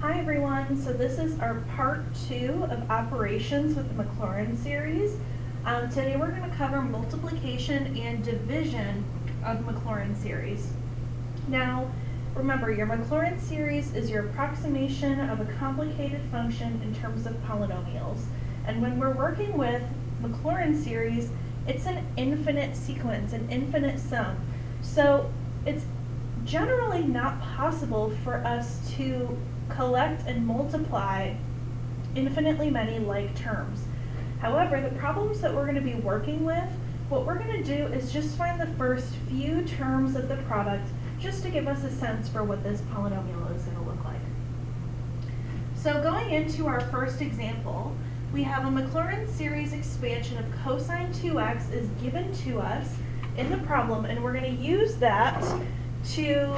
Hi everyone, so this is our part 2 of operations with the Maclaurin series. Today we're going to cover multiplication and division of the Maclaurin series. Now remember, your Maclaurin series is your approximation of a complicated function in terms of polynomials. And when we're working with Maclaurin series, it's an infinite sequence, an infinite sum. So it's generally not possible for us to collect and multiply infinitely many like terms. However, the problems that we're going to be working with, what we're going to do is just find the first few terms of the product just to give us a sense for what this polynomial is going to look like. So going into our first example, we have a Maclaurin series expansion of cosine 2x is given to us in the problem, and we're going to use that to,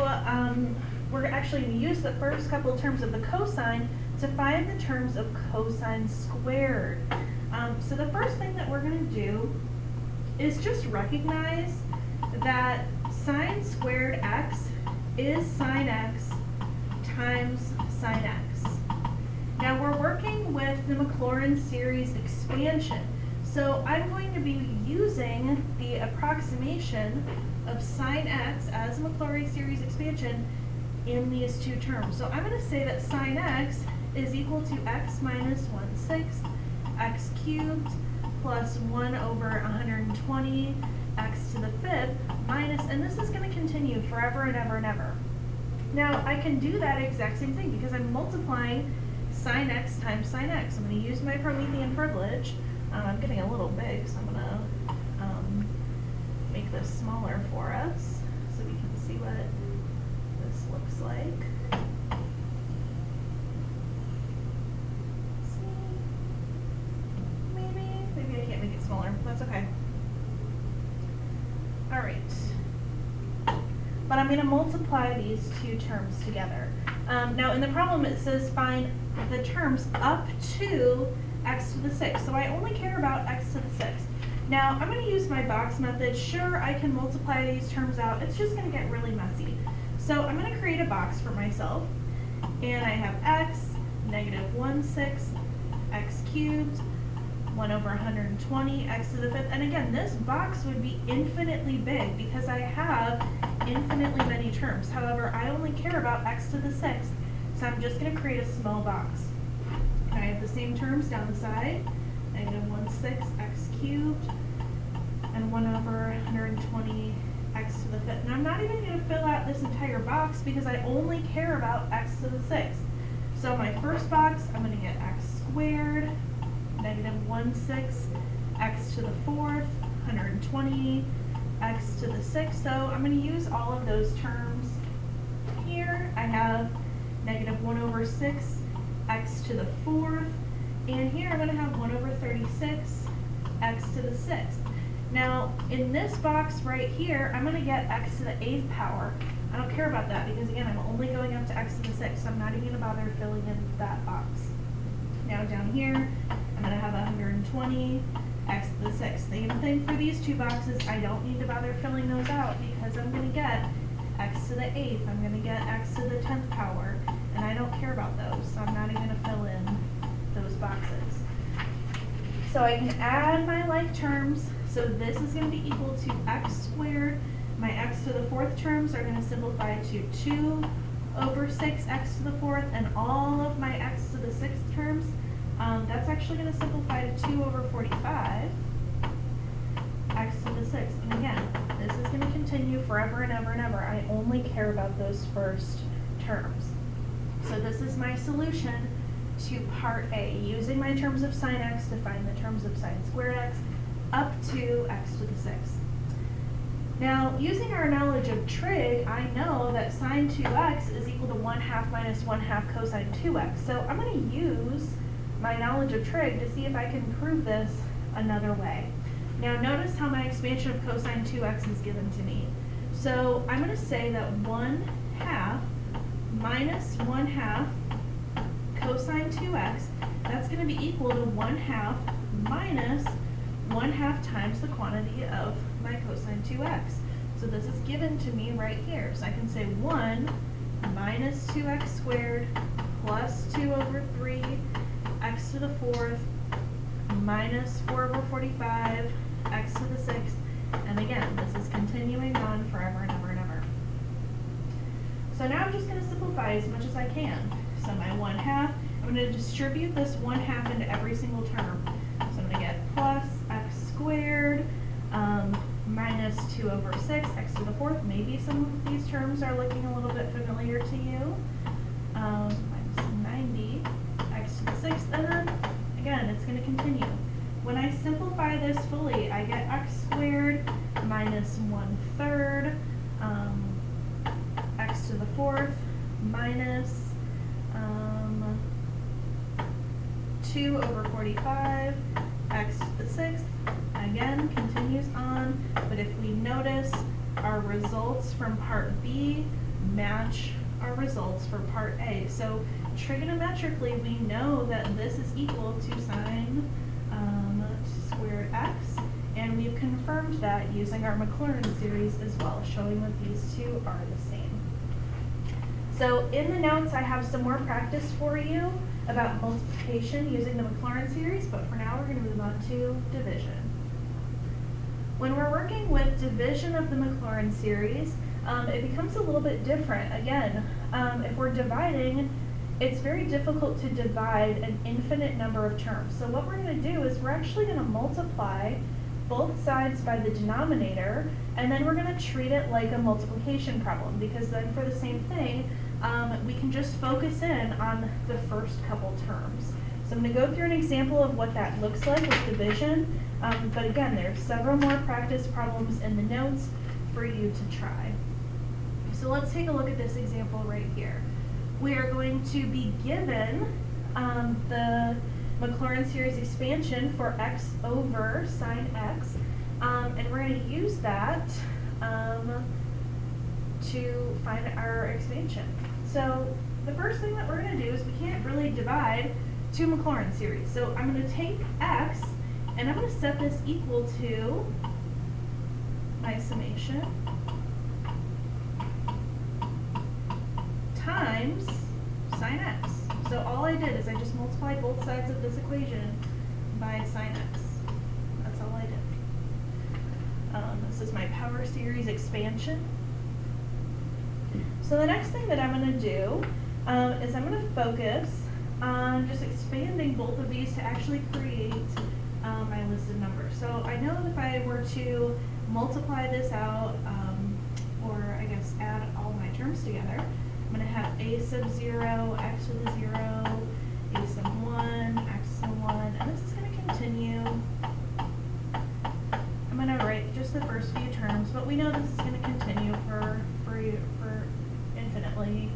we're actually going to use the first couple of terms of the cosine to find the terms of cosine squared. So the first thing that we're going to do is just recognize that sine squared x is sine x times sine x. Now we're working with the Maclaurin series expansion. So I'm going to be using the approximation of sine x as a Maclaurin series expansion in these two terms. So I'm going to say that sine x is equal to x minus 1/6 x cubed plus 1 over 120 x to the 5th minus, and this is going to continue forever and ever and ever. Now I can do that exact same thing because I'm multiplying sine x times sine x. I'm going to use my Promethean privilege. I'm getting a little big, so I'm going to make this smaller for us so we can see what this looks like. Let's see. Maybe I can't make it smaller. That's okay. All right. But I'm going to multiply these two terms together. Now in the problem it says find the terms up to x to the 6th. So I only care about x to the 6th. Now I'm going to use my box method. Sure, I can multiply these terms out. It's just going to get really messy. So I'm going to create a box for myself. And I have x, negative 1/6, x cubed, 1 over 120, x to the 5th. And again, this box would be infinitely big because I have infinitely many terms. However, I only care about x to the 6th. So I'm just going to create a small box. And I have the same terms down the side, negative 1/6 x cubed, and 1 over 120 x to the 5th. And I'm not even going to fill out this entire box because I only care about x to the 6th. So my first box, I'm going to get x squared, negative 1/6 x to the 4th, 120 x to the 6th. So I'm going to use all of those terms. Here I have negative 1 over 6 x to the 4th, and here I'm going to have 1 over 36 x to the 6th. Now in this box right here, I'm going to get x to the 8th power. I don't care about that because again, I'm only going up to x to the 6th, so I'm not even going to bother filling in that box. Now down here, I'm going to have 120 x to the 6th. Same thing for these two boxes. I don't need to bother filling those out because I'm going to get x to the 8th. I'm going to get x to the 10th power. And I don't care about those, so I'm not even going to fill in those boxes. So I can add my like terms. So this is going to be equal to x squared. My x to the 4th terms are going to simplify to 2 over 6 x to the 4th, and all of my x to the 6th terms, that's actually going to simplify to 2 over 45 x to the 6th. And again, this is going to continue forever and ever and ever. I only care about those first terms. So this is my solution to part A, using my terms of sine x to find the terms of sine squared x up to x to the 6th. Now, using our knowledge of trig, I know that sine 2x is equal to 1/2 minus 1/2 cosine 2x. So I'm going to use my knowledge of trig to see if I can prove this another way. Now notice how my expansion of cosine 2x is given to me. So I'm going to say that 1/2 minus 1/2 cosine 2x, that's going to be equal to 1/2 minus 1/2 times the quantity of my cosine 2x. So this is given to me right here. So I can say 1 minus 2x squared plus 2 over 3 x to the 4th minus 4 over 45 x to the 6th. And again, this is continuing on forever and ever and ever. So now I'm just going to simplify as much as I can. So my 1/2, I'm going to distribute this 1/2 into every single term. So I'm going to get plus x squared minus 2 over 6 x to the 4th. Maybe some of these terms are looking a little bit familiar to you. Minus 90 x to the 6th. And then, again, it's going to continue. When I simplify this fully, I get x squared minus 1/3 x to the 4th minus 2 over 45 x to the 6th. Again, continues on, but if we notice, our results from part B match our results for part A. So trigonometrically, we know that this is equal to sine squared x, and we've confirmed that using our Maclaurin series as well, showing that these two are the same. So in the notes, I have some more practice for you about multiplication using the Maclaurin series, but for now, we're going to move on to division. When we're working with division of the Maclaurin series, it becomes a little bit different. Again, if we're dividing, it's very difficult to divide an infinite number of terms. So what we're going to do is we're actually going to multiply both sides by the denominator, and then we're going to treat it like a multiplication problem, because then for the same thing, we can just focus in on the first couple terms. So I'm going to go through an example of what that looks like with division, but again, there's several more practice problems in the notes for you to try. So let's take a look at this example right here. We are going to be given the Maclaurin series expansion for x over sine x, and we're going to use that to find our expansion. So the first thing that we're going to do is we can't really divide two Maclaurin series. So I'm going to take x, and I'm going to set this equal to my summation times sine x. So all I did is I just multiplied both sides of this equation by sine x. That's all I did. This is my power series expansion. So the next thing that I'm going to do is I'm going to focus on just expanding both of these to actually create my list of numbers. So I know that if I were to multiply this out, or I guess add all my terms together, I'm going to have a sub 0, x to the 0, a sub 1, x sub 1, and this is going to continue. I'm going to write just the first few terms, but we know this is going to continue for infinitely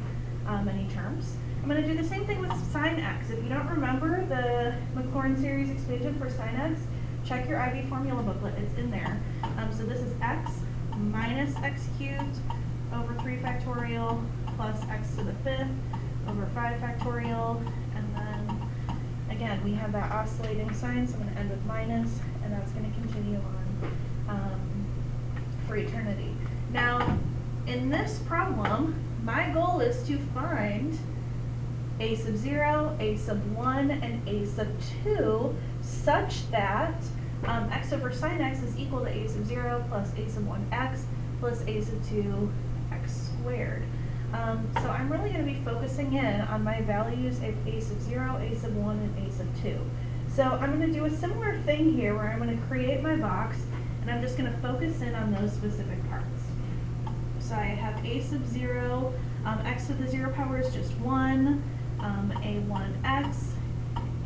many terms. I'm going to do the same thing with sine x. If you don't remember the Maclaurin series expansion for sine x, check your IB formula booklet. It's in there. So this is x minus x cubed over 3 factorial plus x to the 5th over 5 factorial. And then, again, we have that oscillating sign, so I'm going to end with minus, and that's going to continue on for eternity. Now, in this problem, my goal is to find a sub 0, a sub 1, and a sub 2 such that x over sine x is equal to a sub 0 plus a sub 1x plus a sub 2 x squared. So I'm really going to be focusing in on my values of a sub 0, a sub 1, and a sub 2. So I'm going to do a similar thing here where I'm going to create my box, and I'm just going to focus in on those specific parts. So I have a sub 0, x to the 0 power is just 1, a1x,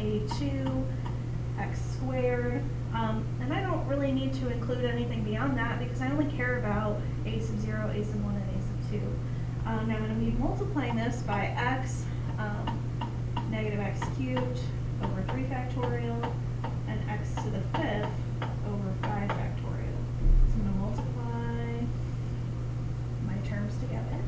a2, x squared, and I don't really need to include anything beyond that because I only care about a sub 0, a sub 1, and a sub 2. Now I'm going to be multiplying this by x, negative x cubed over 3 factorial, and x to the 5th over 5 factorial. So I'm going to multiply my terms together.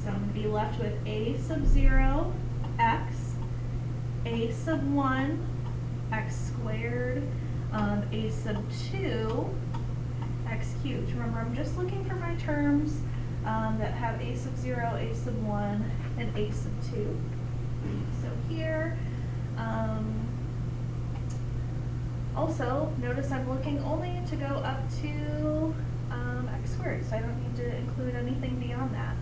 So I'm going to be left with a sub 0, x, a sub 1, x squared, a sub 2, x cubed. Remember, I'm just looking for my terms that have a sub 0, a sub 1, and a sub 2. So here, also, notice I'm looking only to go up to x squared, so I don't need to include anything beyond that.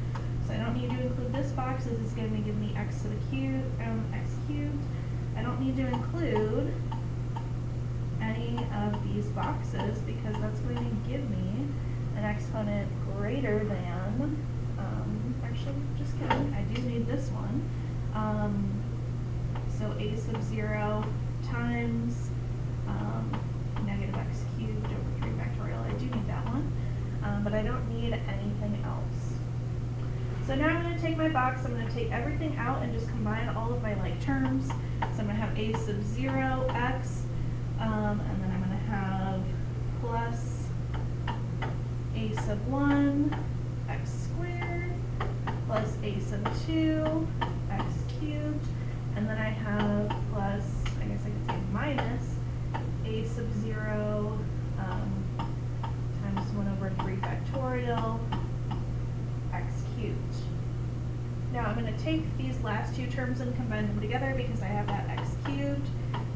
So I don't need to include this box, this is going to give me x to the x cubed. I don't need to include any of these boxes because that's going to give me an exponent greater than, actually, just kidding, I do need this one. So a sub 0 times negative x cubed over 3 factorial. I do need that one, but I don't need anything else. So now I'm going to take my box, I'm going to take everything out and just combine all of my like terms. So I'm going to have a sub 0 x, and then I'm going to have plus a sub 1 x squared plus a sub 2 x cubed, and then I have plus, I guess I could say minus a sub 0 times 1 over 3 factorial x cubed. Now I'm going to take these last two terms and combine them together because I have that x cubed.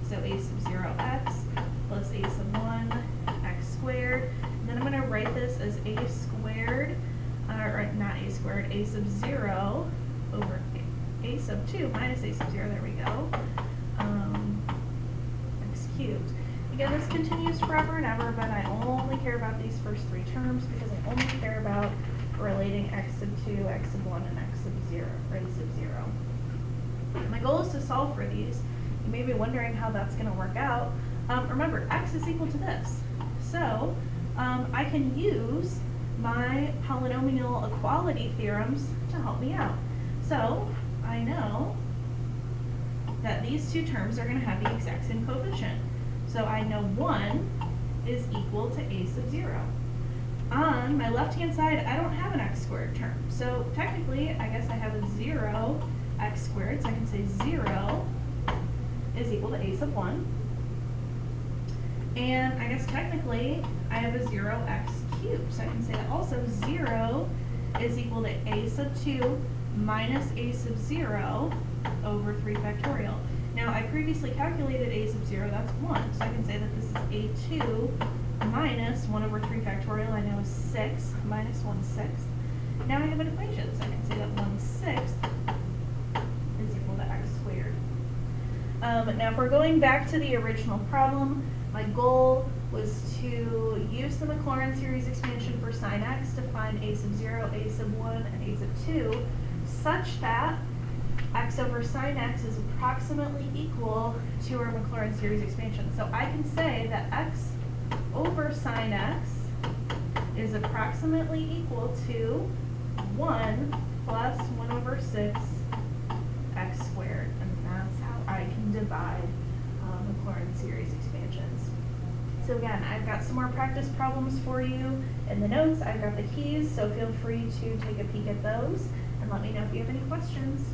So a sub 0 x plus a sub 1 x squared. And then I'm going to write this as a squared, or not a squared, a sub 0 over a sub 2 minus a sub 0, there we go, x cubed. Again, this continues forever and ever, but I only care about these first three terms because I only care about relating x sub 2, x sub 1, and x sub 0, or a sub 0. My goal is to solve for these. You may be wondering how that's going to work out. Remember, x is equal to this. So I can use my polynomial equality theorems to help me out. So I know that these two terms are going to have the exact same coefficient. So I know 1 is equal to a sub 0. On my left-hand side, I don't have an x squared term. So technically, I guess I have a 0 x squared. So I can say 0 is equal to a sub 1. And I guess technically, I have a 0 x cubed. So I can say that also 0 is equal to a sub 2 minus a sub 0 over 3 factorial. Now, I previously calculated a sub 0, that's 1. So I can say that this is a2 minus 1 over 3 factorial, I know is 6, minus 1/6. Now I have an equation, so I can say that 1/6 is equal to x squared. Now, if we're going back to the original problem, my goal was to use the Maclaurin series expansion for sine x to find a sub 0, a sub 1, and a sub 2, such that x over sine x is approximately equal to our Maclaurin series expansion. So I can say that x over sine x is approximately equal to 1 plus 1 over 6 x squared. And that's how I can divide Maclaurin series expansions. So again, I've got some more practice problems for you in the notes. I've got the keys, so feel free to take a peek at those and let me know if you have any questions.